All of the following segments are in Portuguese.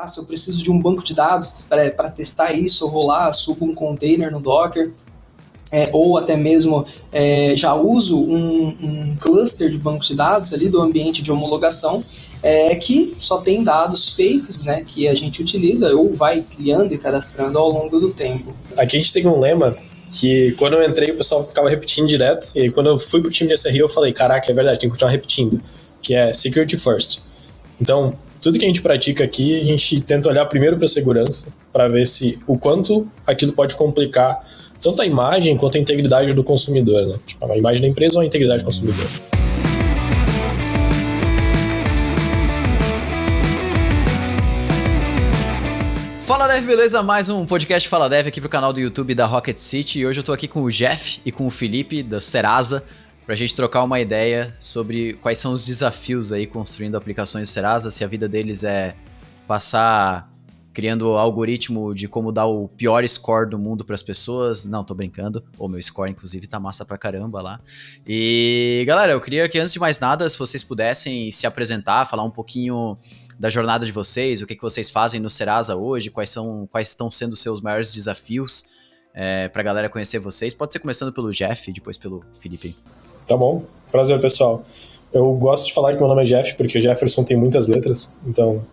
Se eu preciso de um banco de dados para testar isso, eu vou lá, subo um container no Docker, ou até mesmo já uso um cluster de banco de dados ali do ambiente de homologação, que só tem dados fakes, né, que a gente utiliza ou vai criando e cadastrando ao longo do tempo. Aqui a gente tem um lema que quando eu entrei o pessoal ficava repetindo direto, e aí quando eu fui pro time de SRE eu falei, caraca, é verdade, tem que continuar repetindo, que é security first. Então, tudo que a gente pratica aqui, a gente tenta olhar primeiro para a segurança, para ver o quanto aquilo pode complicar tanto a imagem quanto a integridade do consumidor, né? Tipo, a imagem da empresa ou a integridade do consumidor. Fala Dev, beleza? Mais um podcast Fala Dev aqui pro canal do YouTube da Rocket City, e hoje eu tô aqui com o Jeff e com o Felipe da Serasa pra gente trocar uma ideia sobre quais são os desafios aí construindo aplicações do Serasa, se a vida deles é passar criando algoritmo de como dar o pior score do mundo pras pessoas. Não, tô brincando. O meu score, inclusive, tá massa pra caramba lá. E, galera, eu queria que, antes de mais nada, se vocês pudessem se apresentar, falar um pouquinho da jornada de vocês, o que vocês fazem no Serasa hoje, quais estão sendo os seus maiores desafios pra galera conhecer vocês. Pode ser começando pelo Jeff e depois pelo Felipe. Tá bom. Prazer, pessoal. Eu gosto de falar que meu nome é Jeff, porque Jefferson tem muitas letras, então...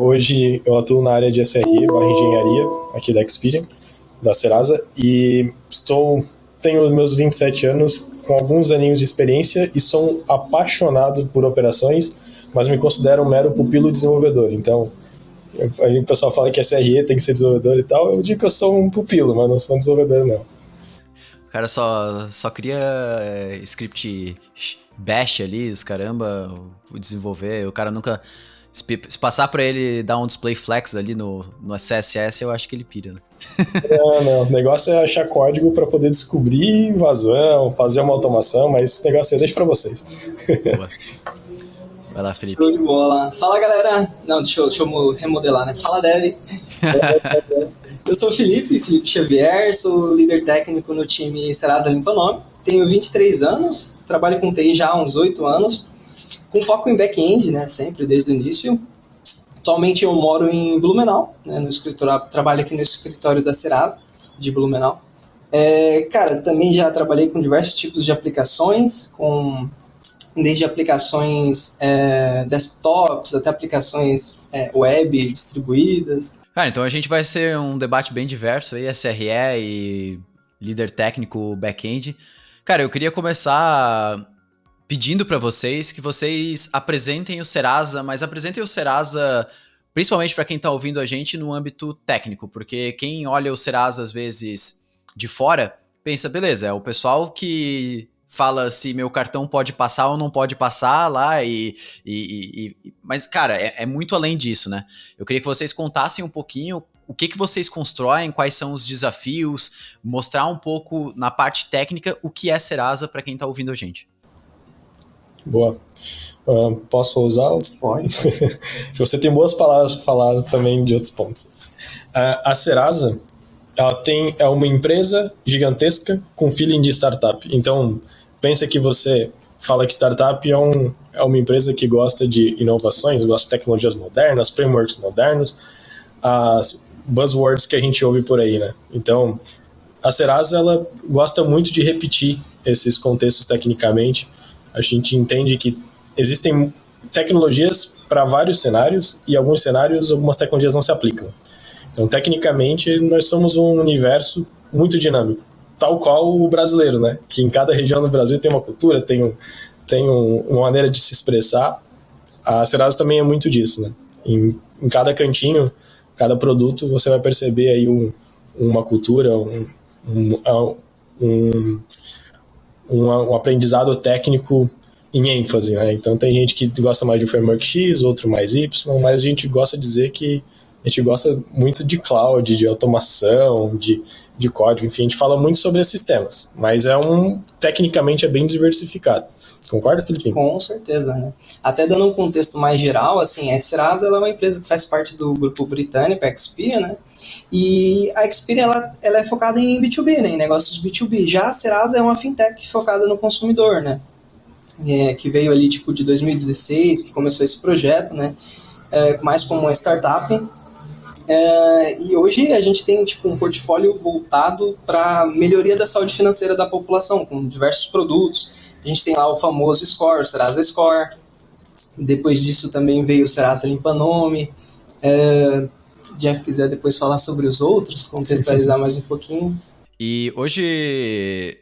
hoje eu atuo na área de SRE, engenharia, aqui da Experian, da Serasa, e tenho meus 27 anos, com alguns aninhos de experiência, e sou um apaixonado por operações, mas me considero um mero pupilo desenvolvedor. Então, o pessoal fala que SRE tem que ser desenvolvedor e tal, eu digo que eu sou um pupilo, mas não sou um desenvolvedor, não. O cara só cria script bash ali, os caramba, desenvolver, o cara nunca... Se passar pra ele dar um display flex ali no CSS, eu acho que ele pira, né? Não. O negócio é achar código pra poder descobrir invasão, fazer uma automação, mas esse negócio aí deixa pra vocês. Boa. Vai lá, Felipe. Show de bola. Fala, galera. Não, deixa eu remodelar, né? Fala, Dev. Eu sou o Felipe Xavier, sou líder técnico no time Serasa Limpa Nome. Tenho 23 anos, trabalho com TI já há uns 8 anos. Com foco em back-end, né, sempre, desde o início. Atualmente eu moro em Blumenau, né, trabalho aqui no escritório da Serasa, de Blumenau. Cara, também já trabalhei com diversos tipos de aplicações, desde aplicações desktops até aplicações web distribuídas. Cara, então a gente vai ser um debate bem diverso aí, SRE e líder técnico back-end. Cara, eu queria começar pedindo para vocês que vocês apresentem o Serasa, mas apresentem o Serasa principalmente para quem está ouvindo a gente no âmbito técnico, porque quem olha o Serasa às vezes de fora, pensa, beleza, é o pessoal que fala se meu cartão pode passar ou não pode passar lá, mas cara, é muito além disso, né? Eu queria que vocês contassem um pouquinho o que vocês constroem, quais são os desafios, mostrar um pouco na parte técnica o que é Serasa para quem está ouvindo a gente. Boa. Posso usar? Pode. Você tem boas palavras para falar também de outros pontos. A Serasa, ela é uma empresa gigantesca com feeling de startup. Então, pensa que você fala que startup é uma empresa que gosta de inovações, gosta de tecnologias modernas, frameworks modernos, as buzzwords que a gente ouve por aí, né? Então, a Serasa, ela gosta muito de repetir esses contextos tecnicamente. A gente entende que existem tecnologias para vários cenários e alguns cenários, algumas tecnologias não se aplicam. Então, tecnicamente, nós somos um universo muito dinâmico, tal qual o brasileiro, né? Que em cada região do Brasil tem uma cultura, tem uma maneira de se expressar. A Serasa também é muito disso, né? Em cada cantinho, cada produto, você vai perceber aí uma cultura, um aprendizado técnico em ênfase, né? Então tem gente que gosta mais de um framework X, outro mais Y, mas a gente gosta de dizer que a gente gosta muito de cloud, de automação, de código, enfim, a gente fala muito sobre esses temas, mas tecnicamente é bem diversificado. Concorda, Felipe? Com certeza, né? Até dando um contexto mais geral, assim, a Serasa ela é uma empresa que faz parte do grupo britânico, a Experian, né? E a Experian ela é focada em B2B, né? Em negócios B2B. Já a Serasa é uma fintech focada no consumidor, né? Que veio ali, tipo, de 2016, que começou esse projeto, né? mais como uma startup. E hoje a gente tem tipo, um portfólio voltado para a melhoria da saúde financeira da população, com diversos produtos. A gente tem lá o famoso Score, o Serasa Score. Depois disso também veio o Serasa Limpa Nome. Jeff quiser depois falar sobre os outros, contextualizar mais um pouquinho. E hoje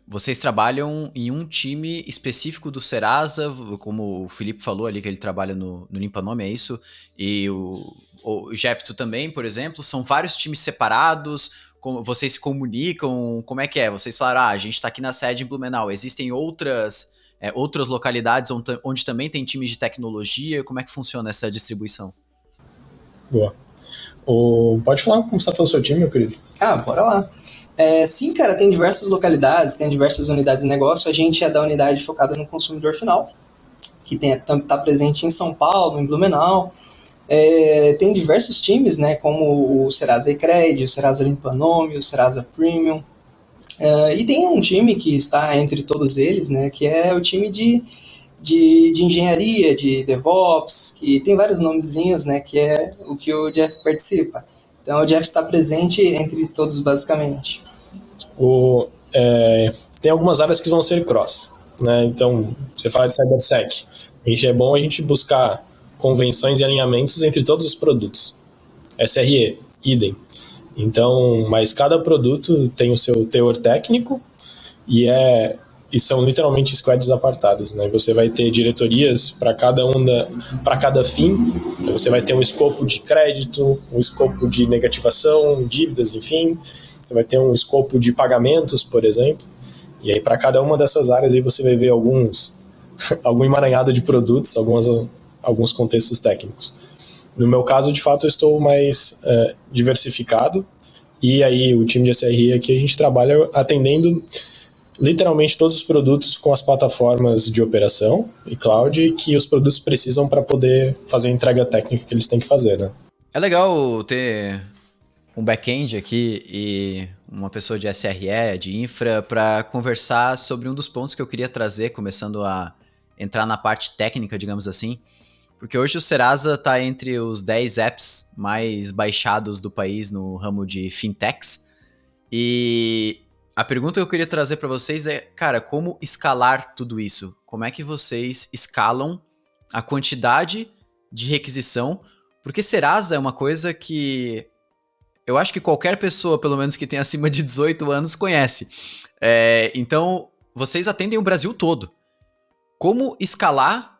vocês trabalham em um time específico do Serasa, como o Felipe falou ali que ele trabalha no Limpa Nome, é isso? E o Jeff, tu também, por exemplo, são vários times separados, vocês se comunicam, como é que é? Vocês falaram, a gente está aqui na sede em Blumenau, existem outras localidades onde também tem times de tecnologia, como é que funciona essa distribuição? Boa. Pode falar como está pelo seu time, meu querido? Bora lá. Sim, cara, tem diversas localidades, tem diversas unidades de negócio. A gente é da unidade focada no consumidor final, que está presente em São Paulo, em Blumenau. Tem diversos times, né, como o Serasa eCred, o Serasa Limpa Nome, o Serasa Premium. E tem um time que está entre todos eles, né, que é o time de engenharia, de DevOps, que tem vários nomezinhos, né, que é o que o Jeff participa. Então o Jeff está presente entre todos basicamente. Tem algumas áreas que vão ser cross, né? Então você fala de CyberSec. É bom a gente buscar convenções e alinhamentos entre todos os produtos. SRE, idem. Então, mas cada produto tem o seu teor técnico e são literalmente squads apartados, né? Você vai ter diretorias para cada fim. Então você vai ter um escopo de crédito, um escopo de negativação, dívidas, enfim. Você vai ter um escopo de pagamentos, por exemplo. E aí para cada uma dessas áreas aí você vai ver algum emaranhado de produtos, alguns contextos técnicos. No meu caso, de fato, eu estou mais diversificado. E aí o time de SRE aqui a gente trabalha atendendo literalmente todos os produtos com as plataformas de operação e cloud que os produtos precisam para poder fazer a entrega técnica que eles têm que fazer, né? É legal ter um back-end aqui e uma pessoa de SRE, de infra, para conversar sobre um dos pontos que eu queria trazer, começando a entrar na parte técnica, digamos assim, porque hoje o Serasa está entre os 10 apps mais baixados do país no ramo de fintechs, e a pergunta que eu queria trazer para vocês é, cara, como escalar tudo isso? Como é que vocês escalam a quantidade de requisição? Porque Serasa é uma coisa que eu acho que qualquer pessoa, pelo menos que tenha acima de 18 anos, conhece. Então, vocês atendem o Brasil todo. Como escalar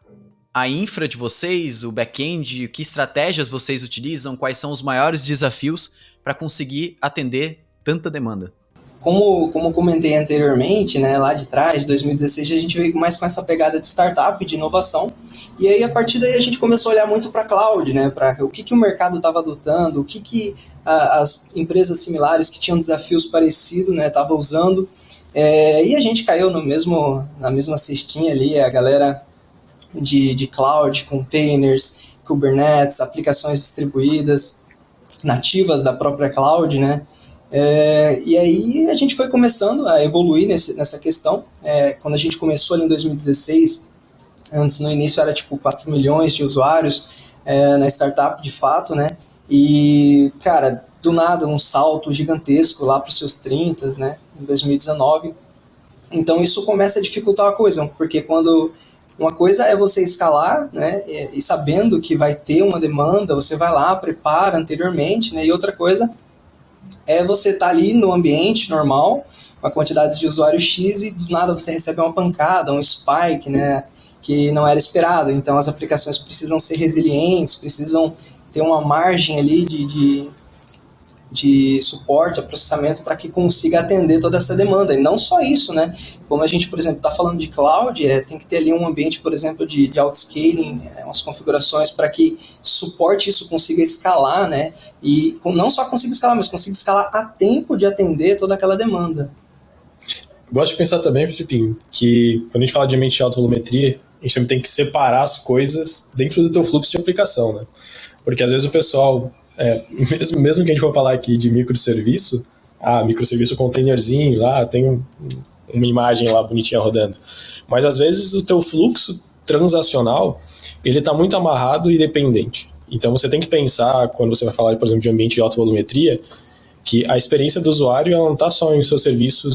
a infra de vocês, o back-end, que estratégias vocês utilizam, quais são os maiores desafios para conseguir atender tanta demanda? Como comentei anteriormente, né, lá de trás, 2016, a gente veio mais com essa pegada de startup, de inovação, e aí a partir daí a gente começou a olhar muito para a cloud, né, para o que o mercado estava adotando, o que as empresas similares que tinham desafios parecidos, né, estavam usando, e a gente caiu na mesma cestinha ali, a galera de cloud, containers, Kubernetes, aplicações distribuídas, nativas da própria cloud, né. E aí a gente foi começando a evoluir nessa questão. Quando a gente começou ali em 2016, antes no início era tipo 4 milhões de usuários na startup de fato, né? E, cara, do nada um salto gigantesco lá para os seus 30, né? Em 2019. Então isso começa a dificultar a coisa, porque quando uma coisa é você escalar, né? E sabendo que vai ter uma demanda, você vai lá, prepara anteriormente, né? E outra coisa você estar ali no ambiente normal, com a quantidade de usuários X, e do nada você recebe uma pancada, um spike, né, que não era esperado. Então as aplicações precisam ser resilientes, precisam ter uma margem ali de suporte a processamento para que consiga atender toda essa demanda. E não só isso, né? Como a gente, por exemplo, está falando de cloud, tem que ter ali um ambiente, por exemplo, de autoscaling, umas configurações para que suporte isso consiga escalar, né? E não só consiga escalar, mas consiga escalar a tempo de atender toda aquela demanda. Gosto de pensar também, Felipe, que quando a gente fala de ambiente de alta volumetria, a gente também tem que separar as coisas dentro do teu fluxo de aplicação, né? Porque às vezes o pessoal, mesmo que a gente for falar aqui de microserviço, microserviço containerzinho lá, tem uma imagem lá bonitinha rodando. Mas às vezes o teu fluxo transacional, ele está muito amarrado e dependente. Então você tem que pensar, quando você vai falar, por exemplo, de ambiente de alta volumetria, que a experiência do usuário ela não está só em seu serviço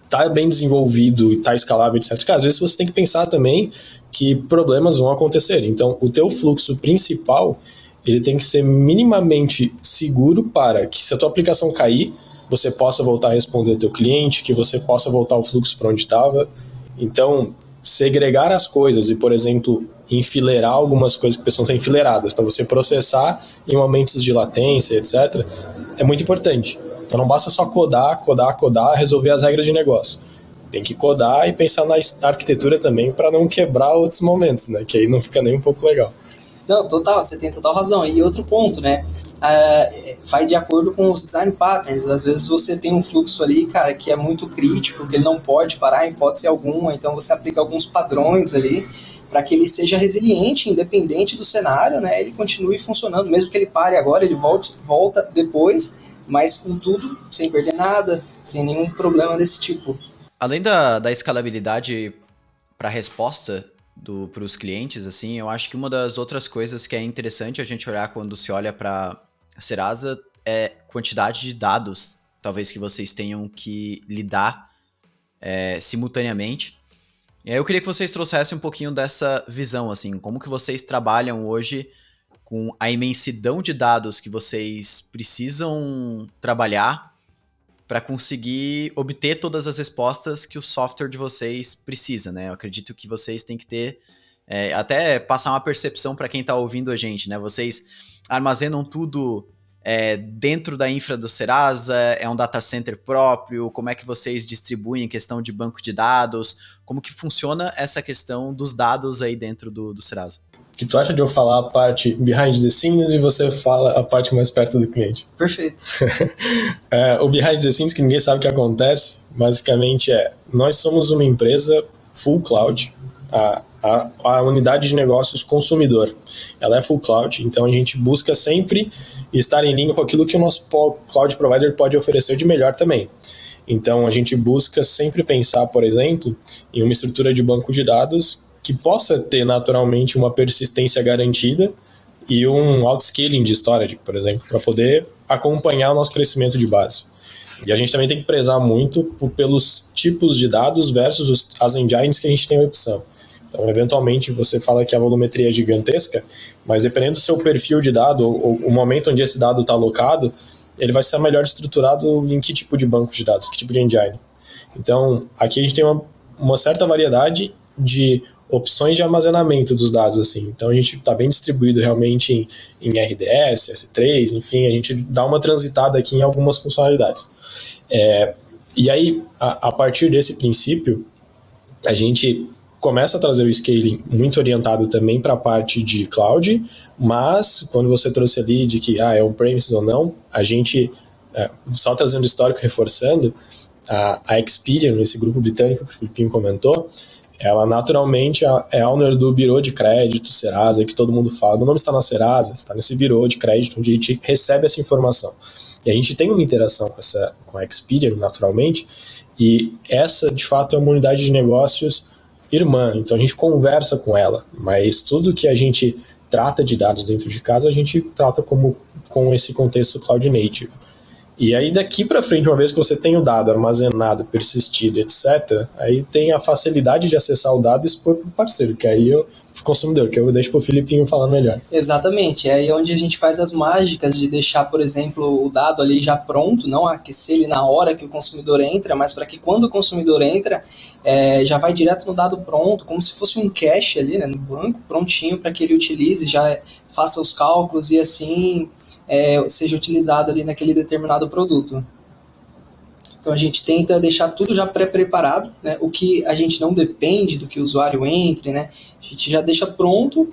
tá bem desenvolvido e tá escalável, etc. Cara, às vezes você tem que pensar também que problemas vão acontecer. Então, o teu fluxo principal, ele tem que ser minimamente seguro para que, se a tua aplicação cair, você possa voltar a responder ao teu cliente, que você possa voltar o fluxo para onde estava. Então, segregar as coisas e, por exemplo, enfileirar algumas coisas que precisam ser enfileiradas para você processar em momentos de latência, etc., é muito importante. Então não basta só codar, resolver as regras de negócio. Tem que codar e pensar na arquitetura também para não quebrar outros momentos, né? Que aí não fica nem um pouco legal. Não, total, você tem total razão. E outro ponto, né? Vai de acordo com os design patterns. Às vezes você tem um fluxo ali, cara, que é muito crítico, que ele não pode parar em hipótese alguma, então você aplica alguns padrões ali para que ele seja resiliente, independente do cenário, né? Ele continue funcionando, mesmo que ele pare agora, ele volta depois, mas com tudo, sem perder nada, sem nenhum problema desse tipo. Além da escalabilidade para resposta para os clientes, assim, eu acho que uma das outras coisas que é interessante a gente olhar quando se olha para Serasa é quantidade de dados, talvez que vocês tenham que lidar simultaneamente. E aí eu queria que vocês trouxessem um pouquinho dessa visão, assim, como que vocês trabalham hoje com a imensidão de dados que vocês precisam trabalhar para conseguir obter todas as respostas que o software de vocês precisa, né? Eu acredito que vocês têm que ter, até passar uma percepção para quem está ouvindo a gente, né? Vocês armazenam tudo dentro da infra do Serasa, é um data center próprio, como é que vocês distribuem em questão de banco de dados, como que funciona essa questão dos dados aí dentro do Serasa? Que tu acha de eu falar a parte behind the scenes e você fala a parte mais perto do cliente? Perfeito. O behind the scenes, que ninguém sabe o que acontece, basicamente nós somos uma empresa full cloud, a unidade de negócios consumidor, ela é full cloud, então a gente busca sempre estar em linha com aquilo que o nosso cloud provider pode oferecer de melhor também. Então a gente busca sempre pensar, por exemplo, em uma estrutura de banco de dados que possa ter naturalmente uma persistência garantida e um outscaling de storage, por exemplo, para poder acompanhar o nosso crescimento de base. E a gente também tem que prezar muito pelos tipos de dados versus as engines que a gente tem a opção. Então, eventualmente, você fala que a volumetria é gigantesca, mas dependendo do seu perfil de dado, ou o momento onde esse dado está alocado, ele vai ser melhor estruturado em que tipo de banco de dados, que tipo de engine. Então, aqui a gente tem uma certa variedade de opções de armazenamento dos dados, assim. Então a gente está bem distribuído realmente em RDS, S3, enfim, a gente dá uma transitada aqui em algumas funcionalidades. E aí, a partir desse princípio, a gente começa a trazer o scaling muito orientado também para a parte de cloud, mas quando você trouxe ali de que é on-premises ou não, a gente, só trazendo histórico, reforçando, a Experian, esse grupo britânico que o Filipinho comentou, ela naturalmente é owner do Bureau de Crédito, Serasa, que todo mundo fala, meu nome está na Serasa, está nesse Bureau de Crédito, onde a gente recebe essa informação. E a gente tem uma interação com a Experian, naturalmente, e essa, de fato, é uma unidade de negócios irmã, então a gente conversa com ela, mas tudo que a gente trata de dados dentro de casa, a gente trata com esse contexto Cloud Native. E aí daqui para frente, uma vez que você tem o dado armazenado, persistido, etc., aí tem a facilidade de acessar o dado e expor para o parceiro, que aí eu consumidor, que eu deixo para o Filipinho falar melhor. Exatamente, é aí onde a gente faz as mágicas de deixar, por exemplo, o dado ali já pronto, não aquecer ele na hora que o consumidor entra, mas para que quando o consumidor entra, já vai direto no dado pronto, como se fosse um cache ali, né, no banco, prontinho para que ele utilize, já faça os cálculos e assim seja utilizado ali naquele determinado produto. Então a gente tenta deixar tudo já pré-preparado, né? O que a gente não depende do que o usuário entre, né? A gente já deixa pronto,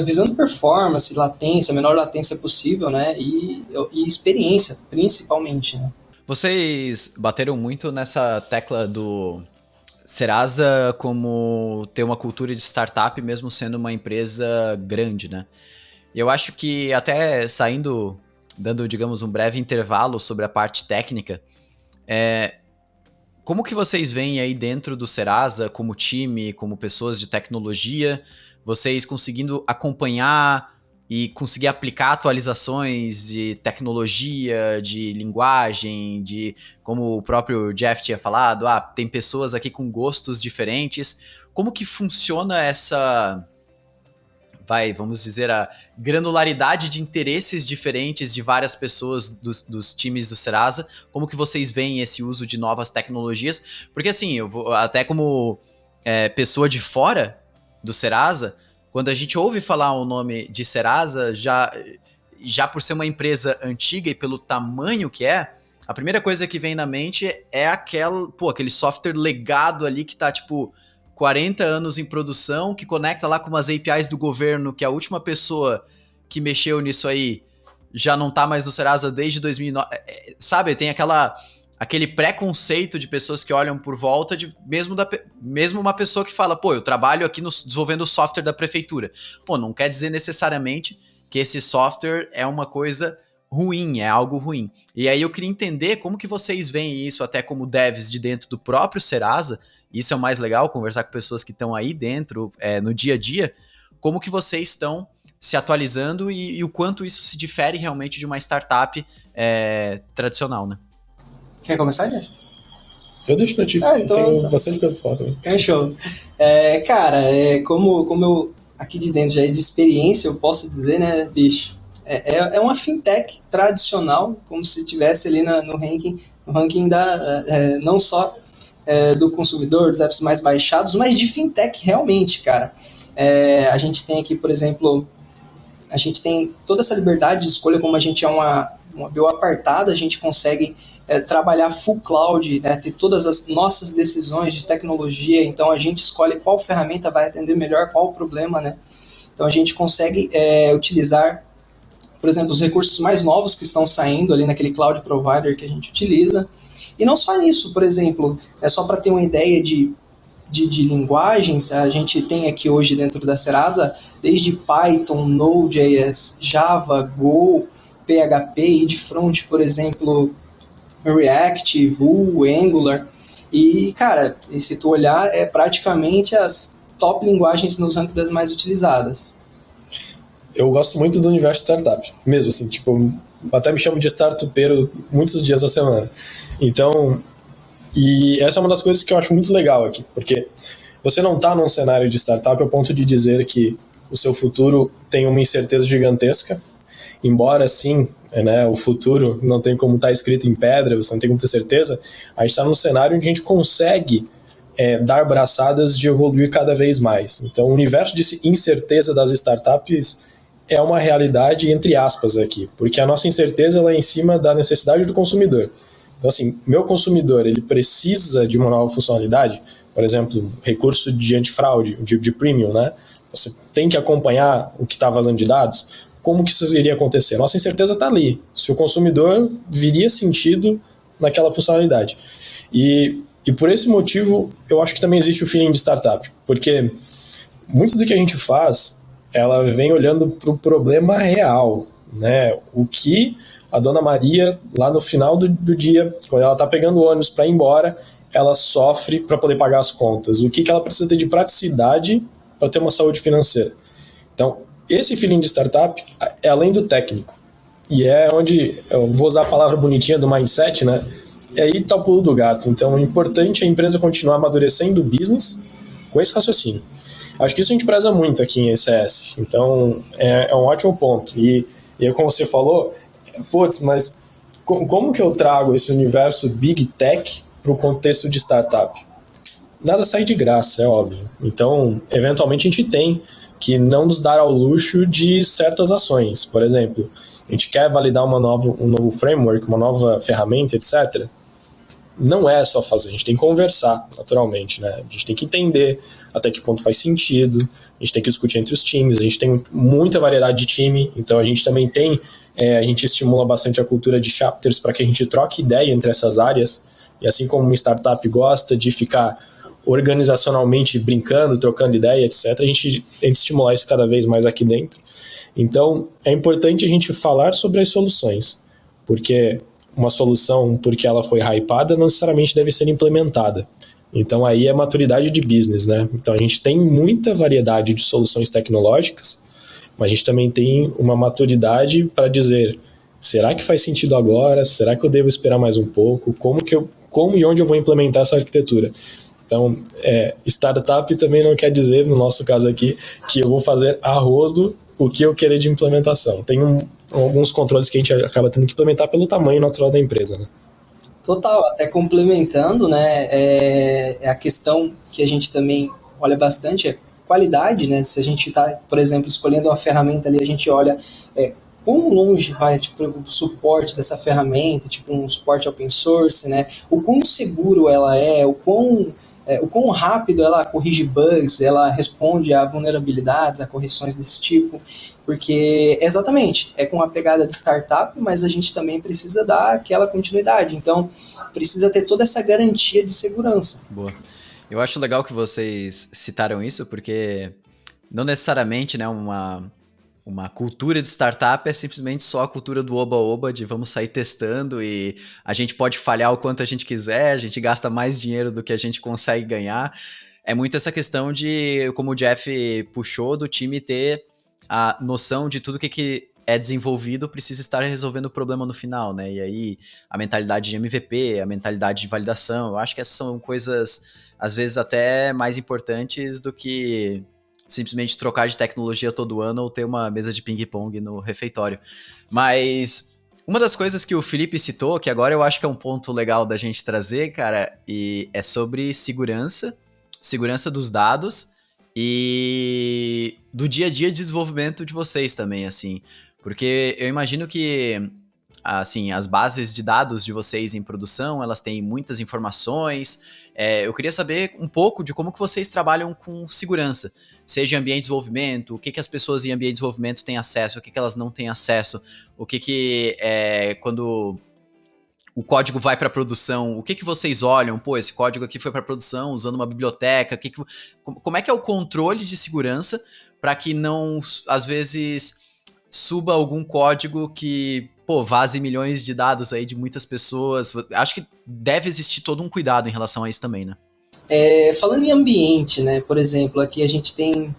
visando performance, latência, a menor latência possível, né? E experiência, principalmente, né? Vocês bateram muito nessa tecla do Serasa como ter uma cultura de startup mesmo sendo uma empresa grande, né? E eu acho que até dando, digamos, um breve intervalo sobre a parte técnica, como que vocês veem aí dentro do Serasa, como time, como pessoas de tecnologia, vocês conseguindo acompanhar e conseguir aplicar atualizações de tecnologia, de linguagem, de como o próprio Jeff tinha falado, tem pessoas aqui com gostos diferentes. Como que funciona essa, vamos dizer, a granularidade de interesses diferentes de várias pessoas dos times do Serasa? Como que vocês veem esse uso de novas tecnologias? Porque assim, eu vou até como pessoa de fora do Serasa, quando a gente ouve falar o nome de Serasa, já por ser uma empresa antiga e pelo tamanho que é, a primeira coisa que vem na mente é aquele software legado ali que tá, tipo, 40 anos em produção, que conecta lá com umas APIs do governo, que a última pessoa que mexeu nisso aí já não tá mais no Serasa desde 2009. Sabe, tem aquele preconceito de pessoas que olham por volta, mesmo uma pessoa que fala, pô, eu trabalho aqui desenvolvendo o software da prefeitura. Pô, não quer dizer necessariamente que esse software é uma coisa ruim, é algo ruim. E aí eu queria entender como que vocês veem isso até como devs de dentro do próprio Serasa. Isso é o mais legal, conversar com pessoas que estão aí dentro, no dia a dia. Como que vocês estão se atualizando e o quanto isso se difere realmente de uma startup tradicional, né? Quer começar, Jeff? Eu deixo pra ti, tem bastante coisa pra falar também. É show. Cara, como eu aqui de dentro já é de experiência, eu posso dizer, né, bicho, é uma fintech tradicional, como se estivesse ali no ranking não só do consumidor, dos apps mais baixados, mas de fintech realmente, cara. A gente tem aqui, por exemplo, a gente tem toda essa liberdade de escolha, como a gente é uma bio apartada, a gente consegue trabalhar full cloud, né, ter todas as nossas decisões de tecnologia, então a gente escolhe qual ferramenta vai atender melhor qual problema, né? Então a gente consegue utilizar, por exemplo, os recursos mais novos que estão saindo ali naquele cloud provider que a gente utiliza. E não só nisso, por exemplo, só para ter uma ideia de linguagens, a gente tem aqui hoje dentro da Serasa, desde Python, Node.js, Java, Go, PHP, e de front, por exemplo, React, Vue, Angular. E, cara, se tu olhar, é praticamente as top linguagens nos rankings das mais utilizadas. Eu gosto muito do universo startup, mesmo assim, tipo, até me chamo de startupeiro muitos dias da semana. Então, e essa é uma das coisas que eu acho muito legal aqui, porque você não está num cenário de startup ao ponto de dizer que o seu futuro tem uma incerteza gigantesca, embora sim, né, o futuro não tem como estar escrito em pedra, você não tem como ter certeza, a gente está num cenário onde a gente consegue dar braçadas de evoluir cada vez mais. Então, o universo de incerteza das startups é uma realidade entre aspas aqui, porque a nossa incerteza ela é em cima da necessidade do consumidor. Então, assim, meu consumidor, ele precisa de uma nova funcionalidade, por exemplo, recurso de antifraude, de premium, né? Você tem que acompanhar o que está vazando de dados. Como que isso iria acontecer? Nossa incerteza está ali. Se o consumidor viria sentido naquela funcionalidade. E por esse motivo, eu acho que também existe o feeling de startup, porque muito do que a gente faz, ela vem olhando para o problema real, né? O que a dona Maria, lá no final do dia, quando ela está pegando o ônibus para ir embora, ela sofre para poder pagar as contas. O que ela precisa ter de praticidade para ter uma saúde financeira. Então, esse feeling de startup é além do técnico. E é onde, eu vou usar a palavra bonitinha do mindset, né? É aí tá o pulo do gato. Então, é importante a empresa continuar amadurecendo o business com esse raciocínio. Acho que isso a gente preza muito aqui em ECS. Então, é um ótimo ponto. E como você falou, putz, mas como que eu trago esse universo Big Tech para o contexto de startup? Nada sai de graça, é óbvio. Então, eventualmente a gente tem que não nos dar ao luxo de certas ações. Por exemplo, a gente quer validar um novo framework, uma nova ferramenta, etc. Não é só fazer, a gente tem que conversar, naturalmente, né? A gente tem que entender até que ponto faz sentido, a gente tem que discutir entre os times, a gente tem muita variedade de time, então a gente também tem, a gente estimula bastante a cultura de chapters para que a gente troque ideia entre essas áreas, e assim como uma startup gosta de ficar organizacionalmente brincando, trocando ideia, etc., a gente tem que estimular isso cada vez mais aqui dentro. Então, é importante a gente falar sobre as soluções, porque uma solução porque ela foi hypada, não necessariamente deve ser implementada. Então aí é maturidade de business, né? Então a gente tem muita variedade de soluções tecnológicas, mas a gente também tem uma maturidade para dizer, será que faz sentido agora? Será que eu devo esperar mais um pouco? Como e onde eu vou implementar essa arquitetura? Então, startup também não quer dizer, no nosso caso aqui, que eu vou fazer a rodo o que eu querer de implementação. Tem alguns controles que a gente acaba tendo que implementar pelo tamanho natural da empresa, né? Total, até complementando, né, é a questão que a gente também olha bastante, é qualidade, né, se a gente está, por exemplo, escolhendo uma ferramenta ali, a gente olha quão longe vai tipo, o suporte dessa ferramenta, tipo um suporte open source, né, o quão seguro ela é, o quão rápido ela corrige bugs, ela responde a vulnerabilidades, a correções desse tipo, porque exatamente, é com a pegada de startup, mas a gente também precisa dar aquela continuidade, então precisa ter toda essa garantia de segurança. Boa. Eu acho legal que vocês citaram isso, porque não necessariamente, né, uma cultura de startup é simplesmente só a cultura do oba-oba, de vamos sair testando e a gente pode falhar o quanto a gente quiser, a gente gasta mais dinheiro do que a gente consegue ganhar. É muito essa questão de, como o Jeff puxou, do time ter a noção de tudo que é desenvolvido precisa estar resolvendo o problema no final, né? E aí a mentalidade de MVP, a mentalidade de validação, eu acho que essas são coisas, às vezes, até mais importantes do que simplesmente trocar de tecnologia todo ano ou ter uma mesa de ping-pong no refeitório. Mas uma das coisas que o Felipe citou, que agora eu acho que é um ponto legal da gente trazer, cara, e é sobre segurança dos dados e do dia a dia de desenvolvimento de vocês também, assim. Porque eu imagino que, assim, as bases de dados de vocês em produção, elas têm muitas informações. Eu queria saber um pouco de como que vocês trabalham com segurança, seja em ambiente de desenvolvimento, o que as pessoas em ambiente de desenvolvimento têm acesso, o que elas não têm acesso, quando o código vai para produção, o que vocês olham? Pô, esse código aqui foi para produção usando uma biblioteca. Como é que é o controle de segurança para que não, às vezes, suba algum código que, pô, vaze milhões de dados aí de muitas pessoas? Acho que deve existir todo um cuidado em relação a isso também, né? Falando em ambiente, né? Por exemplo, aqui a gente tem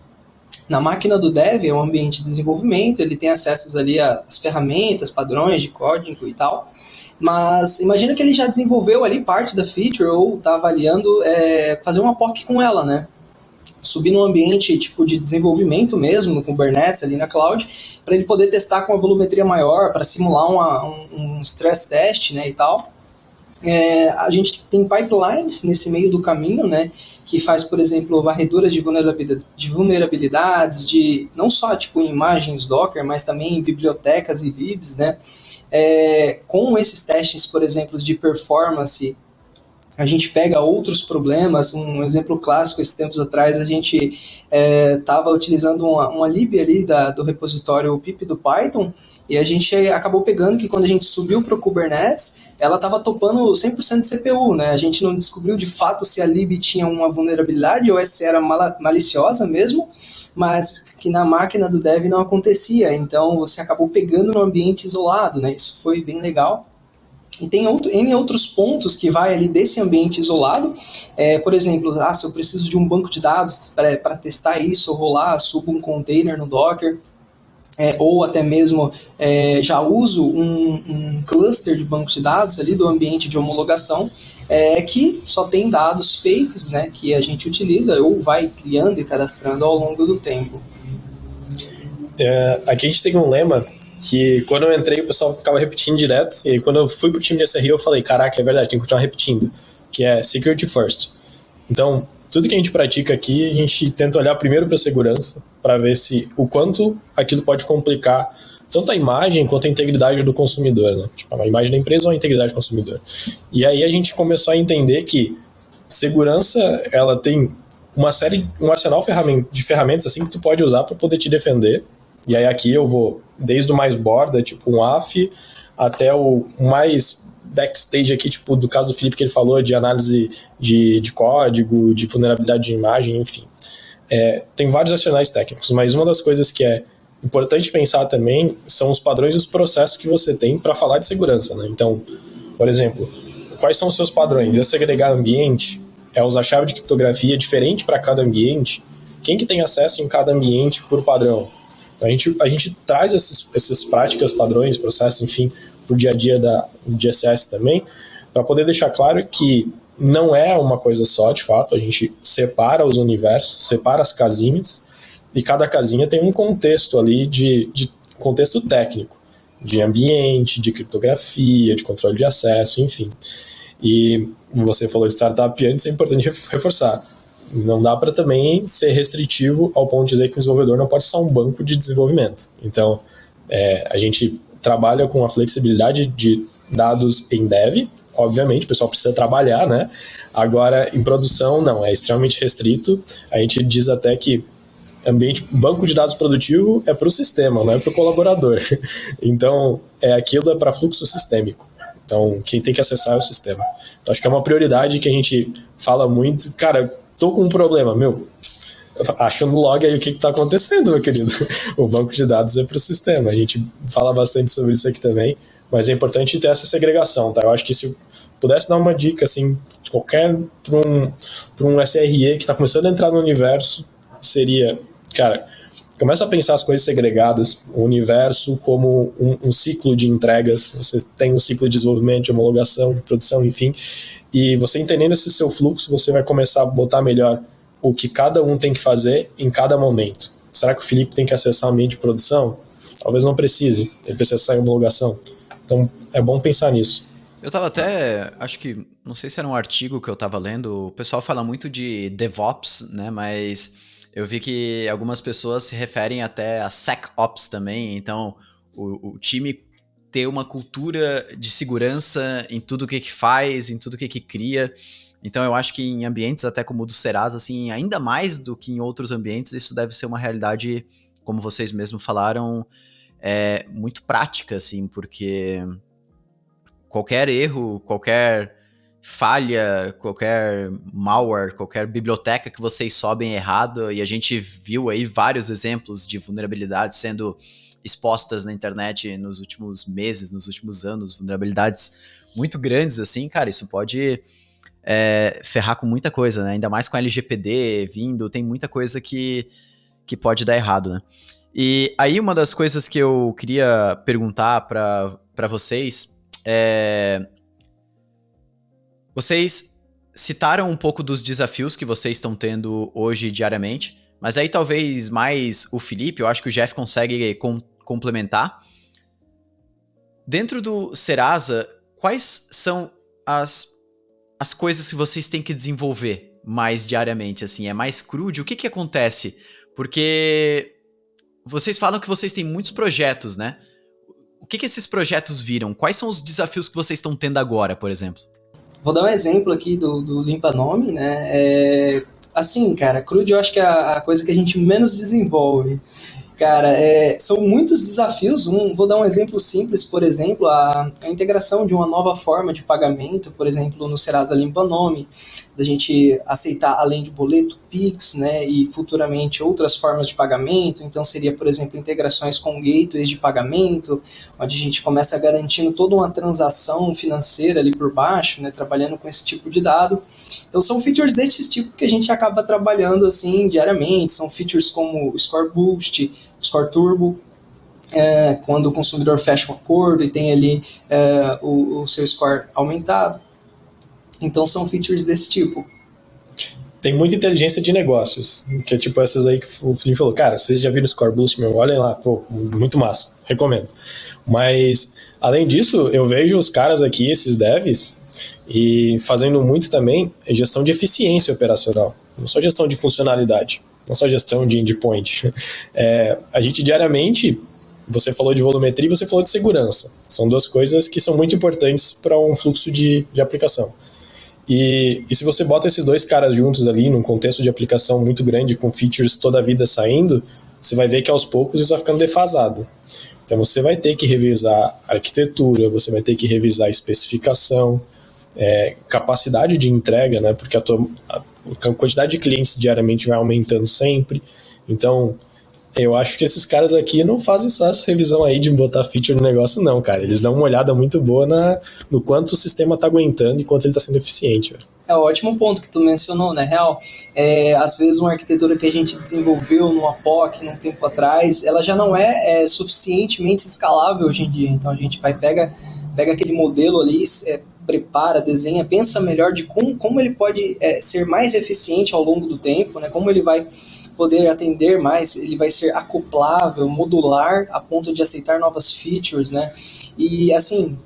na máquina do dev, é um ambiente de desenvolvimento, ele tem acessos ali às ferramentas, padrões de código e tal, mas imagina que ele já desenvolveu ali parte da feature ou está avaliando fazer uma POC com ela, né? Subir num ambiente tipo de desenvolvimento mesmo, no Kubernetes ali na cloud, para ele poder testar com uma volumetria maior, para simular um stress test, né, e tal. A gente tem pipelines nesse meio do caminho, né, que faz, por exemplo, varreduras de vulnerabilidades, de não só tipo em imagens Docker, mas também em bibliotecas e libs, né, com esses testes, por exemplo, de performance. A gente pega outros problemas, um exemplo clássico, esses tempos atrás a gente estava utilizando uma lib ali do repositório pip do Python, e a gente acabou pegando que quando a gente subiu para o Kubernetes, ela estava topando 100% de CPU, né? A gente não descobriu de fato se a lib tinha uma vulnerabilidade ou se era maliciosa mesmo, mas que na máquina do dev não acontecia, então você acabou pegando no ambiente isolado, né? Isso foi bem legal. E tem N outros pontos que vai ali desse ambiente isolado, por exemplo, se eu preciso de um banco de dados para testar isso, eu vou lá, subo um container no Docker, ou até mesmo já uso um cluster de bancos de dados ali do ambiente de homologação, que só tem dados fakes, né, que a gente utiliza ou vai criando e cadastrando ao longo do tempo. Aqui a gente tem um lema que quando eu entrei o pessoal ficava repetindo direto, e aí quando eu fui pro time de SRE eu falei, caraca, é verdade, tem que continuar repetindo, que é security first. Então, tudo que a gente pratica aqui, a gente tenta olhar primeiro para a segurança, para ver se o quanto aquilo pode complicar tanto a imagem quanto a integridade do consumidor, né? Tipo, a imagem da empresa ou a integridade do consumidor. E aí a gente começou a entender que segurança, ela tem um arsenal de ferramentas assim que tu pode usar para poder te defender. E aí aqui eu vou desde o mais borda, tipo um AF, até o mais backstage aqui, tipo do caso do Felipe que ele falou, de análise de código, de vulnerabilidade de imagem, enfim. Tem vários arsenais técnicos, mas uma das coisas que é importante pensar também são os padrões e os processos que você tem para falar de segurança, né? Então, por exemplo, quais são os seus padrões? É segregar ambiente? É usar chave de criptografia diferente para cada ambiente? Quem que tem acesso em cada ambiente por padrão? Então, a gente traz essas práticas, padrões, processos, enfim, para o dia a dia do GSS também, para poder deixar claro que não é uma coisa só, de fato, a gente separa os universos, separa as casinhas, e cada casinha tem um contexto ali de contexto técnico, de ambiente, de criptografia, de controle de acesso, enfim. E você falou de startup antes, é importante reforçar. Não dá para também ser restritivo ao ponto de dizer que o desenvolvedor não pode ser um banco de desenvolvimento. Então, a gente trabalha com a flexibilidade de dados em dev, obviamente, o pessoal precisa trabalhar, né? Agora, em produção, não, é extremamente restrito. A gente diz até que banco de dados produtivo é para o sistema, não é para o colaborador. Então, aquilo é para fluxo sistêmico. Então, quem tem que acessar é o sistema. Então, acho que é uma prioridade que a gente fala muito. Cara, tô com um problema, acha no log aí o que está acontecendo, meu querido. O banco de dados é para o sistema. A gente fala bastante sobre isso aqui também, mas é importante ter essa segregação, tá? Eu acho que se eu pudesse dar uma dica, assim, para um SRE que está começando a entrar no universo, seria, cara, começa a pensar as coisas segregadas, o universo como um ciclo de entregas. Você tem um ciclo de desenvolvimento, de homologação, de produção, enfim, e você entendendo esse seu fluxo, você vai começar a botar melhor o que cada um tem que fazer em cada momento. Será que o Felipe tem que acessar o ambiente de produção? Talvez não precise, ele precisa acessar em homologação. Então é bom pensar nisso. Eu tava até, acho que, não sei se era um artigo que eu tava lendo, o pessoal fala muito de DevOps, né, mas eu vi que algumas pessoas se referem até a SecOps também, então o time ter uma cultura de segurança em tudo que faz, em tudo que cria. Então eu acho que em ambientes até como o do Serasa, assim, ainda mais do que em outros ambientes, isso deve ser uma realidade, como vocês mesmos falaram, muito prática, assim, porque qualquer erro, qualquer falha, qualquer malware, qualquer biblioteca que vocês sobem errado, e a gente viu aí vários exemplos de vulnerabilidades sendo expostas na internet nos últimos meses, nos últimos anos, vulnerabilidades muito grandes, assim, cara, isso pode ferrar com muita coisa, né? Ainda mais com a LGPD vindo, tem muita coisa que pode dar errado, né? E aí uma das coisas que eu queria perguntar para vocês vocês citaram um pouco dos desafios que vocês estão tendo hoje diariamente, mas aí talvez mais o Felipe, eu acho que o Jeff consegue complementar. Dentro do Serasa, quais são as coisas que vocês têm que desenvolver mais diariamente? Assim, é mais crude? O que acontece? Porque vocês falam que vocês têm muitos projetos, né? O que esses projetos viram? Quais são os desafios que vocês estão tendo agora, por exemplo? Vou dar um exemplo aqui do Limpa Nome, né? Assim, cara, crude eu acho que é a coisa que a gente menos desenvolve. Cara, são muitos desafios. Vou dar um exemplo simples, por exemplo, a integração de uma nova forma de pagamento, por exemplo, no Serasa Limpa Nome, da gente aceitar, além de boleto, Pix, né, e futuramente outras formas de pagamento. Então seria, por exemplo, integrações com gateways de pagamento, onde a gente começa garantindo toda uma transação financeira ali por baixo, né, trabalhando com esse tipo de dado. Então são features desse tipo que a gente acaba trabalhando assim diariamente. São features como o Score Boost, Score Turbo, quando o consumidor fecha um acordo e tem ali o seu score aumentado. Então são features desse tipo. Tem muita inteligência de negócios, que é tipo essas aí que o Felipe falou, cara, vocês já viram o Score Boost, meu, olhem lá, pô, muito massa, recomendo. Mas, além disso, eu vejo os caras aqui, esses devs, e fazendo muito também gestão de eficiência operacional, não só gestão de funcionalidade, não só gestão de endpoint. A gente diariamente, você falou de volumetria e você falou de segurança. São duas coisas que são muito importantes para um fluxo de aplicação. E se você bota esses dois caras juntos ali, num contexto de aplicação muito grande, com features toda a vida saindo, você vai ver que aos poucos isso vai ficando defasado. Então você vai ter que revisar a arquitetura, você vai ter que revisar a especificação, capacidade de entrega, né? Porque a quantidade de clientes diariamente vai aumentando sempre. Então, Eu acho que esses caras aqui não fazem só essa revisão aí de botar feature no negócio, não, cara. Eles dão uma olhada muito boa no quanto o sistema tá aguentando e quanto ele tá sendo eficiente, velho. É um ótimo ponto que tu mencionou, né, Real? Às vezes uma arquitetura que a gente desenvolveu no APOC, num tempo atrás, ela já não é suficientemente escalável hoje em dia. Então a gente pega aquele modelo ali, prepara, desenha, pensa melhor de como ele pode ser mais eficiente ao longo do tempo, né? Como ele vai poder atender mais, ele vai ser acoplável, modular, a ponto de aceitar novas features, né? E assim,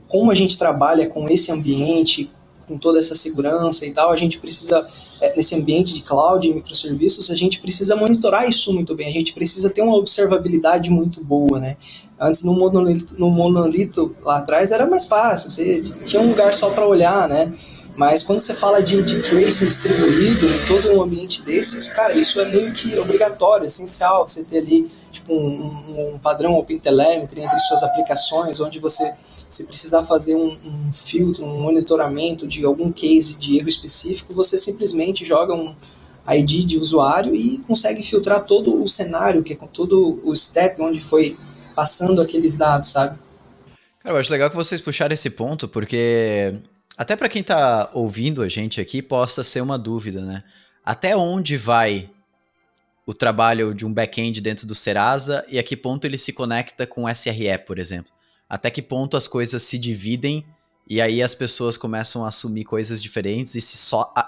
como a gente trabalha com esse ambiente, com toda essa segurança e tal, a gente precisa, nesse ambiente de cloud e microserviços, a gente precisa monitorar isso muito bem, a gente precisa ter uma observabilidade muito boa, né? Antes, no monolito lá atrás, era mais fácil, você tinha um lugar só para olhar, né? Mas quando você fala de tracing distribuído em todo um ambiente desses, cara, isso é meio que obrigatório, essencial, você ter ali tipo, um padrão OpenTelemetry entre suas aplicações, onde você, se precisar fazer um filtro, um monitoramento de algum case de erro específico, você simplesmente joga um ID de usuário e consegue filtrar todo o cenário, que é com todo o step onde foi passando aqueles dados, sabe? Cara, eu acho legal que vocês puxaram esse ponto, porque até para quem tá ouvindo a gente aqui, possa ser uma dúvida, né? Até onde vai o trabalho de um back-end dentro do Serasa e a que ponto ele se conecta com o SRE, por exemplo? Até que ponto as coisas se dividem e aí as pessoas começam a assumir coisas diferentes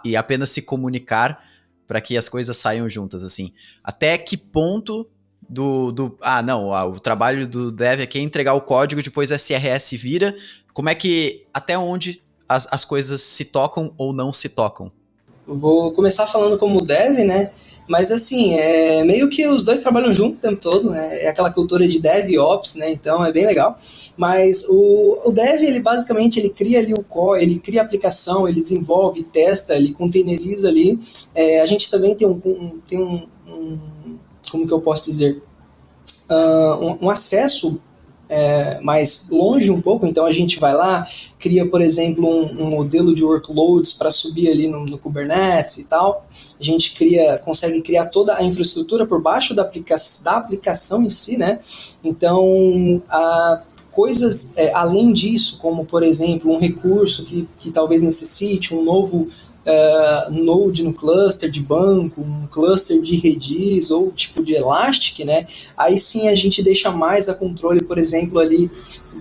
e apenas se comunicar para que as coisas saiam juntas, assim. Até que ponto o trabalho do dev aqui é entregar o código, depois SRE vira. Como é que, até onde as coisas se tocam ou não se tocam? Eu vou começar falando como dev, né? Mas assim, meio que os dois trabalham junto o tempo todo, né? É aquela cultura de DevOps, né? Então é bem legal. Mas o dev, ele basicamente ele cria ali o core, ele cria a aplicação, ele desenvolve, testa, ele containeriza ali. A gente também tem como que eu posso dizer? Um acesso mais longe um pouco, então a gente vai lá, cria, por exemplo, um modelo de workloads para subir ali no Kubernetes e tal. A gente consegue criar toda a infraestrutura por baixo da aplicação em si, né? Então, coisas além disso, como, por exemplo, um recurso que talvez necessite um novo node no cluster de banco, um cluster de Redis ou tipo de Elastic, né? Aí sim a gente deixa mais a controle, por exemplo, ali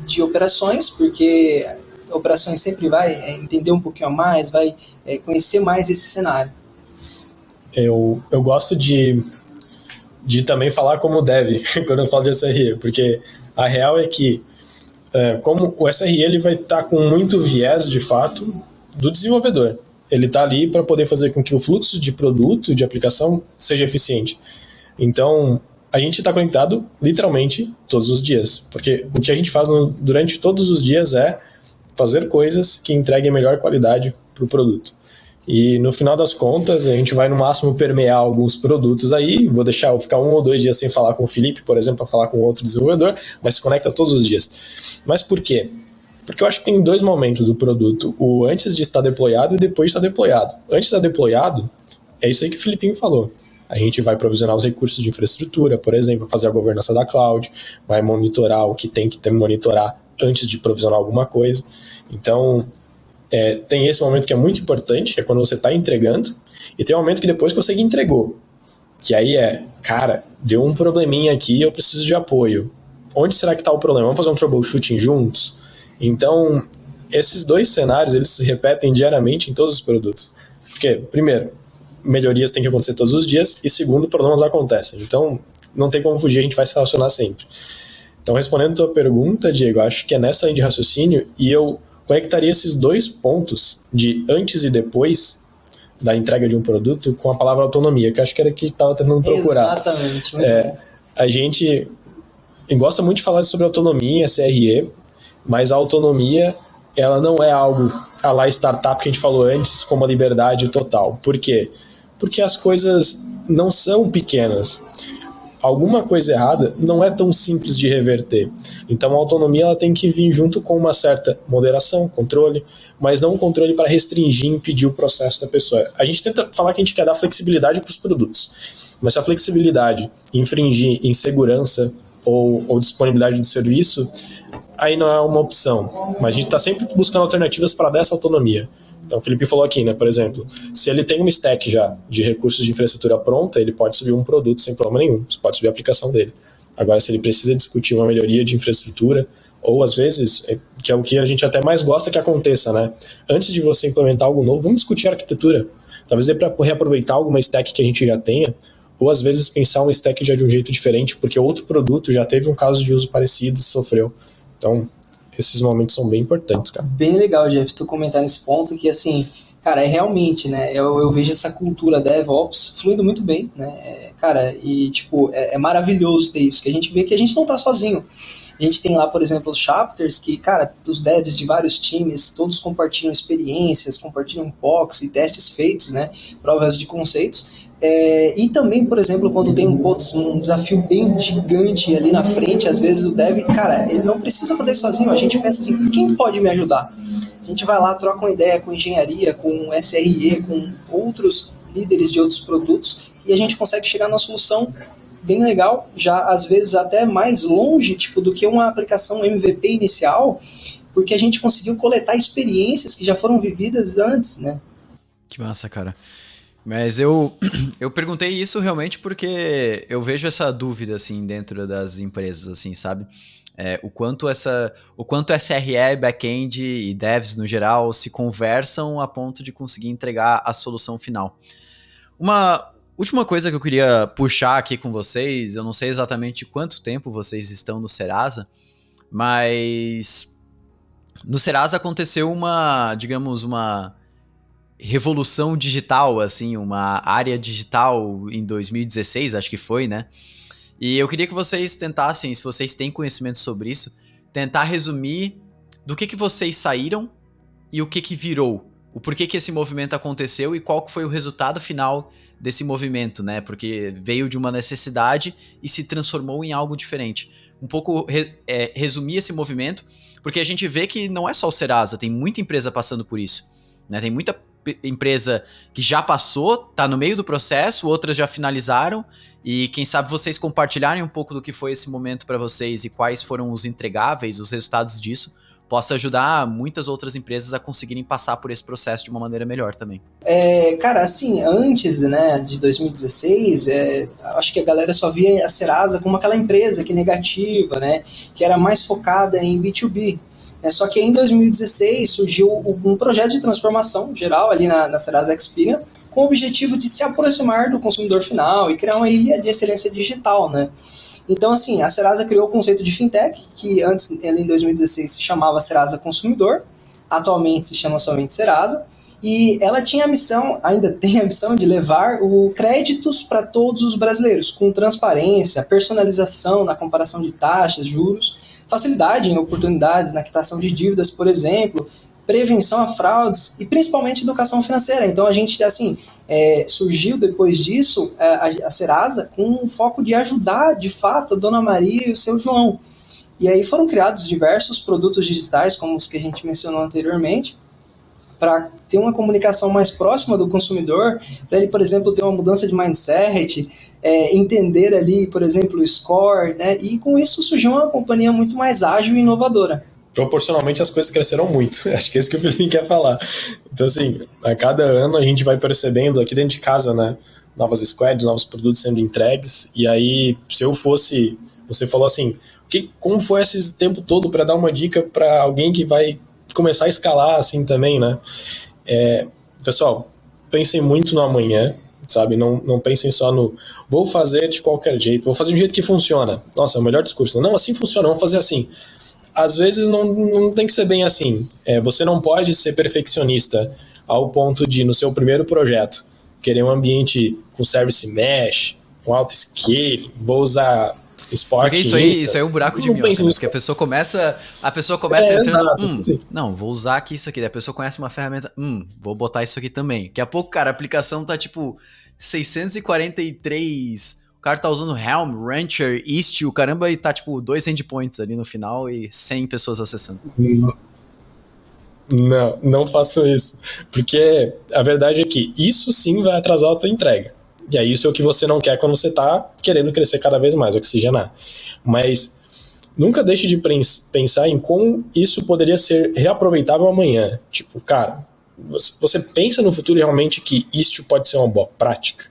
de operações, porque operações sempre vai entender um pouquinho a mais, vai conhecer mais esse cenário. Eu gosto de também falar como dev quando eu falo de SRE, porque a real é que como o SRE ele vai estar com muito viés de fato do desenvolvedor. Ele está ali para poder fazer com que o fluxo de produto, de aplicação, seja eficiente. Então, a gente está conectado literalmente todos os dias, porque o que a gente faz durante todos os dias é fazer coisas que entreguem melhor qualidade para o produto. E no final das contas, a gente vai no máximo permear alguns produtos aí, vou ficar 1 ou 2 dias sem falar com o Felipe, por exemplo, para falar com outro desenvolvedor, mas se conecta todos os dias. Mas por quê? Porque eu acho que tem 2 momentos do produto, o antes de estar deployado e depois de estar deployado. Antes de estar deployado, é isso aí que o Filipinho falou. A gente vai provisionar os recursos de infraestrutura, por exemplo, fazer a governança da cloud, vai monitorar o que tem que monitorar antes de provisionar alguma coisa. Então, tem esse momento que é muito importante, que é quando você está entregando, e tem um momento que depois que você entregou, que aí cara, deu um probleminha aqui, eu preciso de apoio. Onde será que está o problema? Vamos fazer um troubleshooting juntos? Então, esses 2 cenários, eles se repetem diariamente em todos os produtos. Porque, primeiro, melhorias têm que acontecer todos os dias, e segundo, problemas acontecem. Então, não tem como fugir, a gente vai se relacionar sempre. Então, respondendo a tua pergunta, Diego, acho que é nessa linha de raciocínio, e eu conectaria esses 2 pontos de antes e depois da entrega de um produto com a palavra autonomia, que acho que era o que estava tentando procurar. Exatamente. A gente gosta muito de falar sobre autonomia, SRE, mas a autonomia, ela não é algo a lá startup que a gente falou antes, como a liberdade total. Por quê? Porque as coisas não são pequenas. Alguma coisa errada não é tão simples de reverter. Então a autonomia ela tem que vir junto com uma certa moderação, controle, mas não um controle para restringir e impedir o processo da pessoa. A gente tenta falar que a gente quer dar flexibilidade para os produtos. Mas se a flexibilidade infringir em segurança ou disponibilidade do serviço, aí não é uma opção. Mas a gente está sempre buscando alternativas para dar essa autonomia. Então o Felipe falou aqui, né, por exemplo, se ele tem uma stack já de recursos de infraestrutura pronta, ele pode subir um produto sem problema nenhum, você pode subir a aplicação dele. Agora, se ele precisa discutir uma melhoria de infraestrutura, ou às vezes, que é o que a gente até mais gosta que aconteça, né? Antes de você implementar algo novo, vamos discutir a arquitetura. Talvez dê para reaproveitar alguma stack que a gente já tenha, ou às vezes pensar uma stack já de um jeito diferente, porque outro produto já teve um caso de uso parecido e sofreu. Então, esses momentos são bem importantes, cara. Bem legal, Jeff, tu comentar nesse ponto que, assim, cara, é realmente, né, eu vejo essa cultura DevOps fluindo muito bem, né, cara, e, tipo, é maravilhoso ter isso, que a gente vê que a gente não tá sozinho. A gente tem lá, por exemplo, os chapters que, cara, os devs de vários times, todos compartilham experiências, compartilham POCs e testes feitos, né, provas de conceitos. E também, por exemplo, quando tem um desafio bem gigante ali na frente, às vezes o dev, cara, ele não precisa fazer sozinho, a gente pensa assim, quem pode me ajudar? A gente vai lá, troca uma ideia com engenharia, com SRE, com outros líderes de outros produtos, e a gente consegue chegar numa solução bem legal, já às vezes até mais longe, tipo, do que uma aplicação MVP inicial, porque a gente conseguiu coletar experiências que já foram vividas antes, né? Que massa, cara. Mas eu perguntei isso realmente porque eu vejo essa dúvida, assim, dentro das empresas, assim, sabe? O quanto SRE, back-end e devs, no geral, se conversam a ponto de conseguir entregar a solução final. Uma última coisa que eu queria puxar aqui com vocês, eu não sei exatamente quanto tempo vocês estão no Serasa, mas no Serasa aconteceu uma revolução digital, assim, uma área digital em 2016, acho que foi, né? E eu queria que vocês tentassem, se vocês têm conhecimento sobre isso, tentar resumir do que vocês saíram e o que virou. O porquê que esse movimento aconteceu e qual que foi o resultado final desse movimento, né? Porque veio de uma necessidade e se transformou em algo diferente. Um pouco resumir esse movimento, porque a gente vê que não é só o Serasa, tem muita empresa passando por isso, né? Tem muita empresa que já passou, tá no meio do processo, outras já finalizaram, e quem sabe vocês compartilharem um pouco do que foi esse momento para vocês e quais foram os entregáveis, os resultados disso, possa ajudar muitas outras empresas a conseguirem passar por esse processo de uma maneira melhor também. Cara, assim, antes, né, de 2016, acho que a galera só via a Serasa como aquela empresa que negativa, né, que era mais focada em B2B. Só que em 2016 surgiu um projeto de transformação geral ali na Serasa Experian, com o objetivo de se aproximar do consumidor final e criar uma ilha de excelência digital, né? Então, assim, a Serasa criou o conceito de fintech, que antes, em 2016, se chamava Serasa Consumidor, atualmente se chama somente Serasa, e ela tinha a missão, ainda tem a missão, de levar créditos para todos os brasileiros, com transparência, personalização na comparação de taxas, juros, facilidade em oportunidades na quitação de dívidas, por exemplo, prevenção a fraudes e principalmente educação financeira. Então a gente, assim, surgiu depois disso a Serasa com um foco de ajudar, de fato, a Dona Maria e o seu João. E aí foram criados diversos produtos digitais, como os que a gente mencionou anteriormente, para ter uma comunicação mais próxima do consumidor, para ele, por exemplo, ter uma mudança de mindset, entender ali, por exemplo, o score, né? E com isso surgiu uma companhia muito mais ágil e inovadora. Proporcionalmente as coisas cresceram muito, acho que é isso que o Felipe quer falar. Então, assim, a cada ano a gente vai percebendo aqui dentro de casa, né, novas squads, novos produtos sendo entregues, e aí, se eu fosse, você falou assim, como foi esse tempo todo para dar uma dica para alguém que vai começar a escalar assim também, né? Pessoal, pensem muito no amanhã, sabe? Não pensem só no vou fazer de qualquer jeito, vou fazer de um jeito que funciona. Nossa, é o melhor discurso. Não, assim funciona, vamos fazer assim. Às vezes não tem que ser bem assim. Você não pode ser perfeccionista ao ponto de, no seu primeiro projeto, querer um ambiente com service mesh, com auto scaling, vou usar Spark. Porque isso aí é um buraco de minhoca, né? Porque a pessoa começa entrando, não, vou usar aqui isso aqui. Daí a pessoa conhece uma ferramenta, vou botar isso aqui também. Daqui a pouco, cara, a aplicação tá tipo 643, o cara tá usando Helm, Rancher, Istio, caramba, e tá tipo 2 endpoints ali no final e 100 pessoas acessando. Não façam isso. Porque a verdade é que isso sim vai atrasar a tua entrega. E aí isso é o que você não quer quando você está querendo crescer cada vez mais, oxigenar. Mas nunca deixe de pensar em como isso poderia ser reaproveitável amanhã. Tipo, cara, você pensa no futuro realmente que isso pode ser uma boa prática?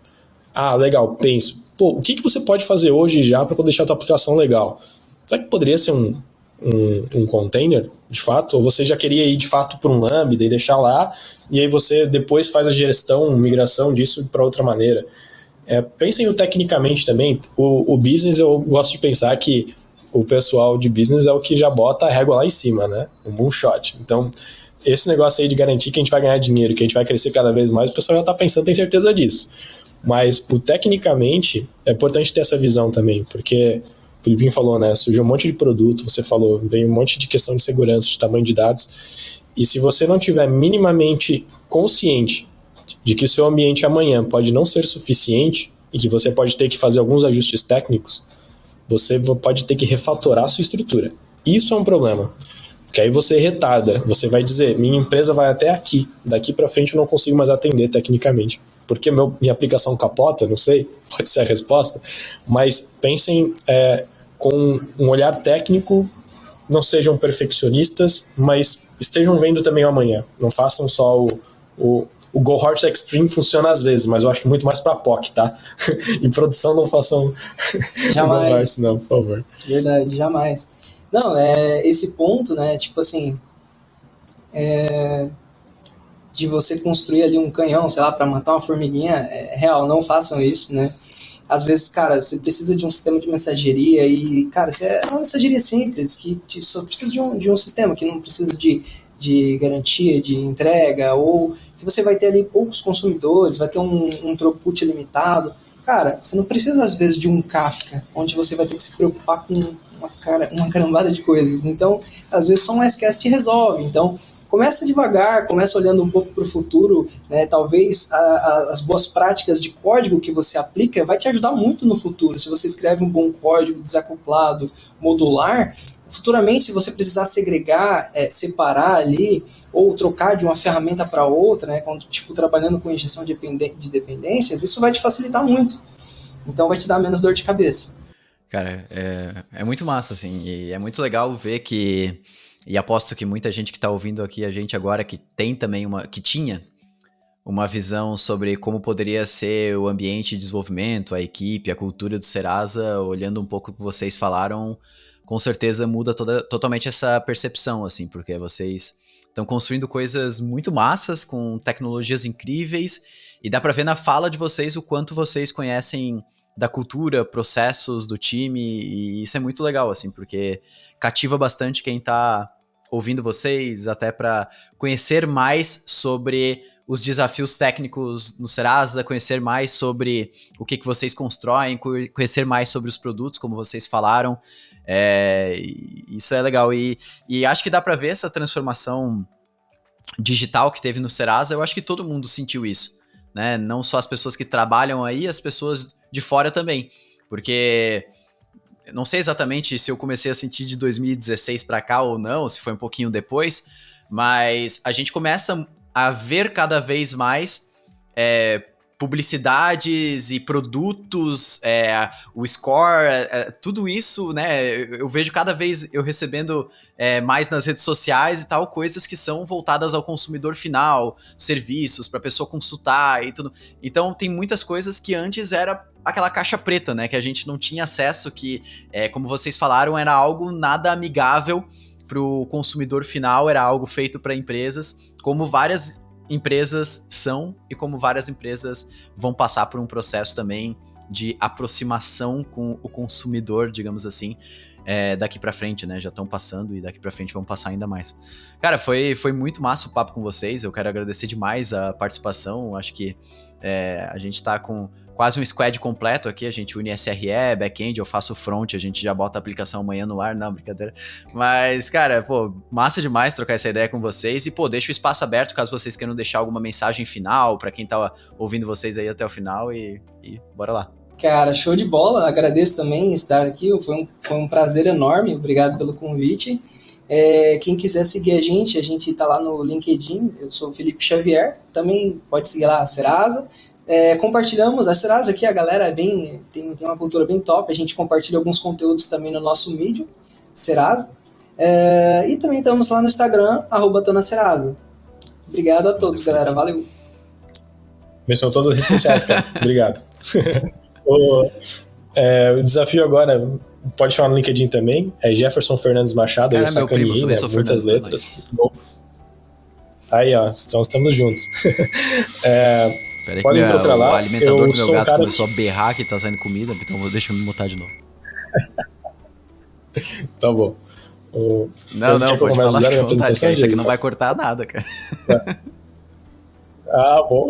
Ah, legal, penso. Pô, o que você pode fazer hoje já para poder deixar a tua aplicação legal? Será que poderia ser um container, de fato? Ou você já queria ir, de fato, para um Lambda e deixar lá, e aí você depois faz a gestão, migração disso para outra maneira? Pensem tecnicamente também. O business, eu gosto de pensar que o pessoal de business é o que já bota a régua lá em cima, né? O moonshot. Então, esse negócio aí de garantir que a gente vai ganhar dinheiro, que a gente vai crescer cada vez mais, o pessoal já está pensando, tem certeza disso. Mas, tecnicamente, é importante ter essa visão também, porque o Filipinho falou, né? Surgiu um monte de produto, você falou, veio um monte de questão de segurança, de tamanho de dados, e se você não tiver minimamente consciente de que o seu ambiente amanhã pode não ser suficiente e que você pode ter que fazer alguns ajustes técnicos, você pode ter que refatorar a sua estrutura. Isso é um problema. Porque aí você retarda, você vai dizer, minha empresa vai até aqui, daqui para frente eu não consigo mais atender tecnicamente. Porque minha aplicação capota, não sei, pode ser a resposta, mas pensem com um olhar técnico, não sejam perfeccionistas, mas estejam vendo também o amanhã. Não façam só o Go Horse Extreme funciona às vezes, mas eu acho que muito mais para POC, tá? Em produção não façam Jamais. Go Horse não, por favor. Verdade, jamais. Não, esse ponto, né, tipo assim, de você construir ali um canhão, sei lá, para matar uma formiguinha, real, não façam isso, né? Às vezes, cara, você precisa de um sistema de mensageria e, cara, é uma mensageria simples, que só precisa de um sistema que não precisa de garantia, de entrega, ou que você vai ter ali poucos consumidores, vai ter um throughput limitado. Cara, você não precisa, às vezes, de um Kafka, onde você vai ter que se preocupar com uma carambada de coisas. Então, às vezes, só um SQS te resolve. Então, começa devagar, começa olhando um pouco para o futuro, né? Talvez as boas práticas de código que você aplica vai te ajudar muito no futuro. Se você escreve um bom código desacoplado, modular, futuramente, se você precisar segregar, separar ali, ou trocar de uma ferramenta para outra, né, quando, tipo, trabalhando com injeção de dependências, isso vai te facilitar muito. Então vai te dar menos dor de cabeça. Cara, é muito massa, assim, e é muito legal ver que, e aposto que muita gente que tá ouvindo aqui a gente agora, que tem também que tinha uma visão sobre como poderia ser o ambiente de desenvolvimento, a equipe, a cultura do Serasa, olhando um pouco o que vocês falaram, com certeza muda totalmente essa percepção, assim, porque vocês estão construindo coisas muito massas, com tecnologias incríveis, e dá pra ver na fala de vocês o quanto vocês conhecem da cultura, processos do time, e isso é muito legal, assim, porque cativa bastante quem tá ouvindo vocês, até pra conhecer mais sobre os desafios técnicos no Serasa, conhecer mais sobre o que vocês constroem, conhecer mais sobre os produtos, como vocês falaram. Isso é legal. E acho que dá para ver essa transformação digital que teve no Serasa. Eu acho que todo mundo sentiu isso, né? Não só as pessoas que trabalham aí, as pessoas de fora também. Porque não sei exatamente se eu comecei a sentir de 2016 para cá ou não, se foi um pouquinho depois, mas a gente começa a ver cada vez mais publicidades e produtos, o score, tudo isso, né? Eu vejo cada vez eu recebendo mais nas redes sociais e tal, coisas que são voltadas ao consumidor final, serviços para a pessoa consultar e tudo. Então tem muitas coisas que antes era aquela caixa preta, né? Que a gente não tinha acesso, que, como vocês falaram, era algo nada amigável para o consumidor final, era algo feito para empresas, como várias empresas são e como várias empresas vão passar por um processo também de aproximação com o consumidor, digamos assim, daqui pra frente, né? Já estão passando e daqui pra frente vão passar ainda mais. Cara, foi muito massa o papo com vocês, eu quero agradecer demais a participação, acho que a gente tá com quase um squad completo aqui, a gente une SRE, back-end, eu faço front, a gente já bota a aplicação amanhã no ar, não, brincadeira. Mas, cara, pô, massa demais trocar essa ideia com vocês e, pô, deixa o espaço aberto caso vocês queiram deixar alguma mensagem final pra quem tá ouvindo vocês aí até o final e bora lá. Cara, show de bola, agradeço também estar aqui, foi um prazer enorme, obrigado pelo convite. Quem quiser seguir a gente tá lá no LinkedIn, eu sou o Felipe Xavier, também pode seguir lá a Serasa. Compartilhamos a Serasa aqui, a galera tem uma cultura bem top, a gente compartilha alguns conteúdos também no nosso Medium, Serasa. E também estamos lá no Instagram, @tonaserasa. Obrigado a todos, galera. Valeu. Mencionou todas as redes sociais, cara. Obrigado. O desafio agora, pode chamar no LinkedIn também, é Jefferson Fernandes Machado. Cara, meu primo, sou muitas Fernandes, letras. Aí, ó, então estamos juntos. Peraí Podem que procurar lá. o alimentador do meu sou gato começou a berrar que tá saindo comida, então deixa eu me mutar de novo. Tá bom. Não, pode falar, fica à vontade, cara. Isso aqui não vai cortar nada, cara. Bom.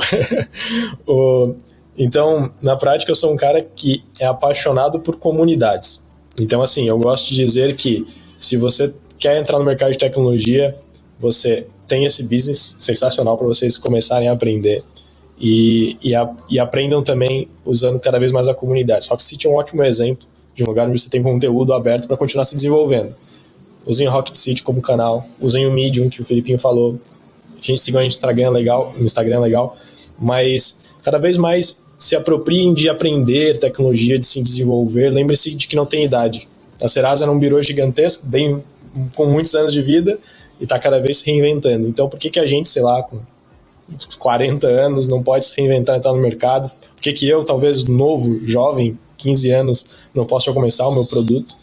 Então, na prática, eu sou um cara que é apaixonado por comunidades. Então, assim, eu gosto de dizer que se você quer entrar no mercado de tecnologia, você tem esse business sensacional para vocês começarem a aprender e aprendam também usando cada vez mais a comunidade. Só que City é um ótimo exemplo de um lugar onde você tem conteúdo aberto para continuar se desenvolvendo. Usem o Rocket City como canal, usem o Medium, que o Felipinho falou. A gente siga no Instagram legal, mas cada vez mais se apropriem de aprender tecnologia, de se desenvolver. Lembre-se de que não tem idade. A Serasa era um birô gigantesco, com muitos anos de vida, e está cada vez se reinventando. Então, por que a gente, sei lá, com 40 anos, não pode se reinventar e entrar no mercado? Por que eu, talvez novo, jovem, 15 anos, não posso já começar o meu produto?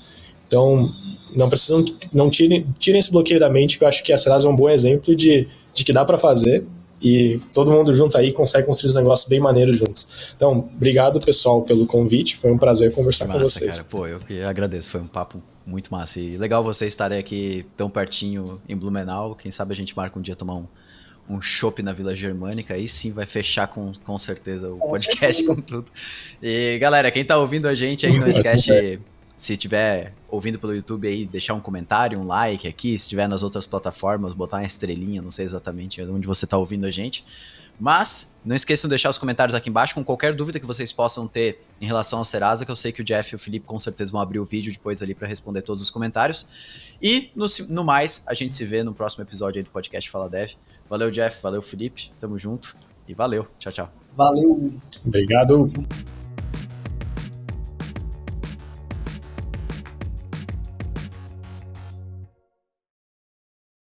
Então, não tirem esse bloqueio da mente, que eu acho que a Serasa é um bom exemplo de que dá para fazer, e todo mundo junto aí consegue construir os negócios bem maneiros juntos. Então, obrigado, pessoal, pelo convite, foi um prazer conversar com vocês. Cara, pô, eu que agradeço, foi um papo muito massa, e legal vocês estarem aqui tão pertinho em Blumenau. Quem sabe a gente marca um dia tomar um chopp na Vila Germânica, aí sim vai fechar com certeza o podcast com tudo. E galera, quem tá ouvindo a gente aí, não esquece, se estiver ouvindo pelo YouTube aí, deixar um comentário, um like aqui, se estiver nas outras plataformas, botar uma estrelinha, não sei exatamente onde você tá ouvindo a gente. Mas não esqueçam de deixar os comentários aqui embaixo com qualquer dúvida que vocês possam ter em relação à Serasa, que eu sei que o Jeff e o Felipe com certeza vão abrir o vídeo depois ali para responder todos os comentários. E no mais, a gente se vê no próximo episódio aí do podcast Fala Dev. Valeu, Jeff, valeu, Felipe, tamo junto e valeu, tchau, tchau. Valeu. Obrigado.